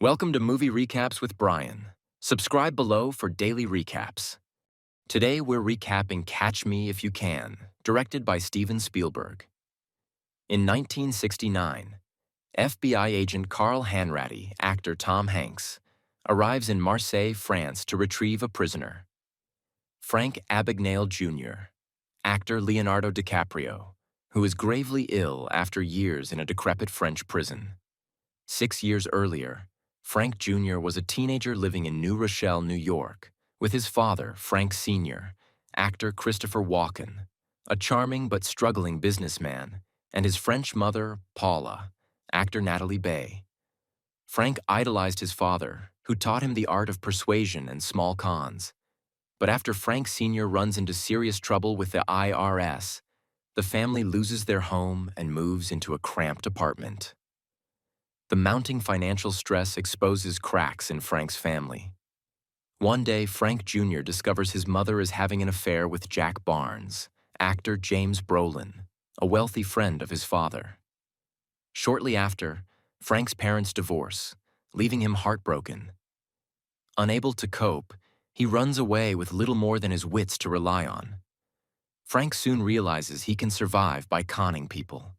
Welcome to Movie Recaps with Brian. Subscribe below for daily recaps. Today we're recapping Catch Me If You Can, directed by Steven Spielberg. In 1969, FBI agent Carl Hanratty, actor Tom Hanks, arrives in Marseille, France to retrieve a prisoner. Frank Abagnale Jr., actor Leonardo DiCaprio, who is gravely ill after years in a decrepit French prison. 6 years earlier, Frank Jr. was a teenager living in New Rochelle, New York, with his father, Frank Sr., actor Christopher Walken, a charming but struggling businessman, and his French mother, Paula, actor Natalie Bay. Frank idolized his father, who taught him the art of persuasion and small cons. But after Frank Sr. runs into serious trouble with the IRS, the family loses their home and moves into a cramped apartment. The mounting financial stress exposes cracks in Frank's family. One day, Frank Jr. discovers his mother is having an affair with Jack Barnes, actor James Brolin, a wealthy friend of his father. Shortly after, Frank's parents divorce, leaving him heartbroken. Unable to cope, he runs away with little more than his wits to rely on. Frank soon realizes he can survive by conning people.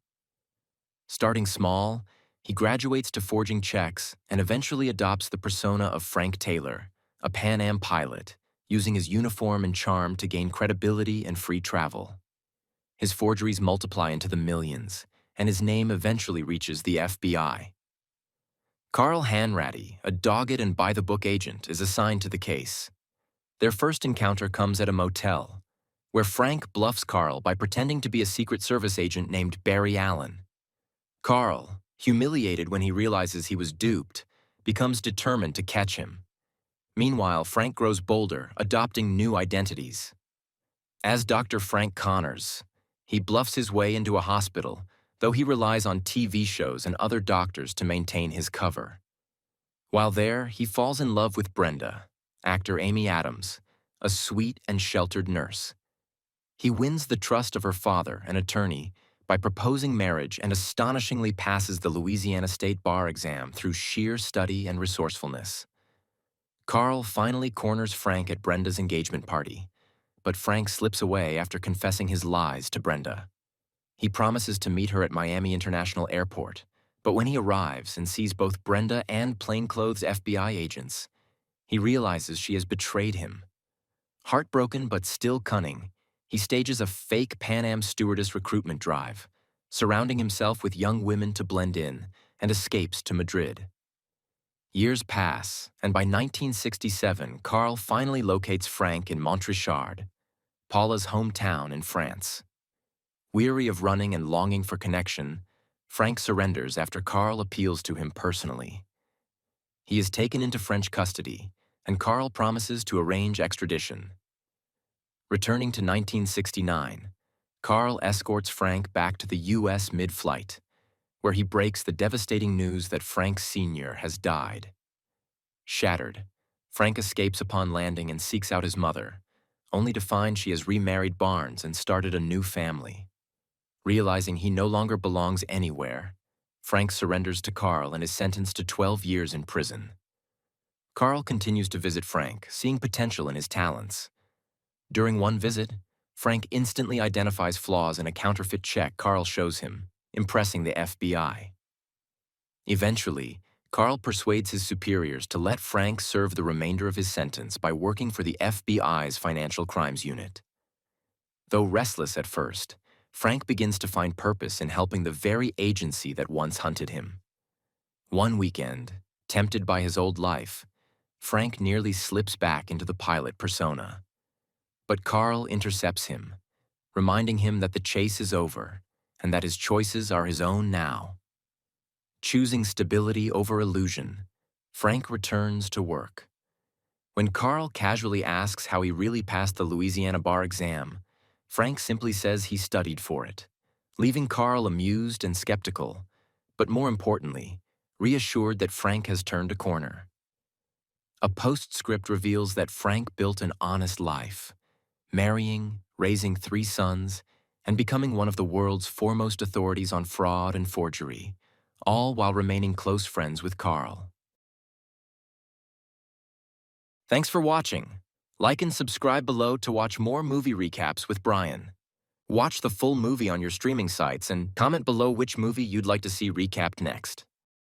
Starting small, he graduates to forging checks and eventually adopts the persona of Frank Taylor, a Pan Am pilot, using his uniform and charm to gain credibility and free travel. His forgeries multiply into the millions, and his name eventually reaches the FBI. Carl Hanratty, a dogged and by-the-book agent, is assigned to the case. Their first encounter comes at a motel, where Frank bluffs Carl by pretending to be a Secret Service agent named Barry Allen. Carl, humiliated when he realizes he was duped, becomes determined to catch him. Meanwhile, Frank grows bolder, adopting new identities. As Dr. Frank Connors, he bluffs his way into a hospital, though he relies on TV shows and other doctors to maintain his cover. While there, he falls in love with Brenda, actor Amy Adams, a sweet and sheltered nurse. He wins the trust of her father, an attorney, by proposing marriage and astonishingly passes the Louisiana State Bar exam through sheer study and resourcefulness. Carl finally corners Frank at Brenda's engagement party, but Frank slips away after confessing his lies to Brenda. He promises to meet her at Miami International Airport, but when he arrives and sees both Brenda and plainclothes FBI agents, he realizes she has betrayed him. Heartbroken but still cunning, he stages a fake Pan Am stewardess recruitment drive, surrounding himself with young women to blend in, and escapes to Madrid. Years pass, and by 1967, Carl finally locates Frank in Montrichard, Paula's hometown in France. Weary of running and longing for connection, Frank surrenders after Carl appeals to him personally. He is taken into French custody, and Carl promises to arrange extradition. Returning to 1969, Carl escorts Frank back to the U.S. mid-flight, where he breaks the devastating news that Frank Sr. has died. Shattered, Frank escapes upon landing and seeks out his mother, only to find she has remarried Barnes and started a new family. Realizing he no longer belongs anywhere, Frank surrenders to Carl and is sentenced to 12 years in prison. Carl continues to visit Frank, seeing potential in his talents. During one visit, Frank instantly identifies flaws in a counterfeit check Carl shows him, impressing the FBI. Eventually, Carl persuades his superiors to let Frank serve the remainder of his sentence by working for the FBI's Financial Crimes Unit. Though restless at first, Frank begins to find purpose in helping the very agency that once hunted him. One weekend, tempted by his old life, Frank nearly slips back into the pilot persona. But Carl intercepts him, reminding him that the chase is over and that his choices are his own now. Choosing stability over illusion, Frank returns to work. When Carl casually asks how he really passed the Louisiana Bar exam, Frank simply says he studied for it, leaving Carl amused and skeptical, but more importantly, reassured that Frank has turned a corner. A postscript reveals that Frank built an honest life, marrying, raising 3 sons, and becoming one of the world's foremost authorities on fraud and forgery, all while remaining close friends with Carl. Thanks for watching. Like and subscribe below to watch more movie recaps with Brian. Watch the full movie on your streaming sites and comment below which movie you'd like to see recapped next.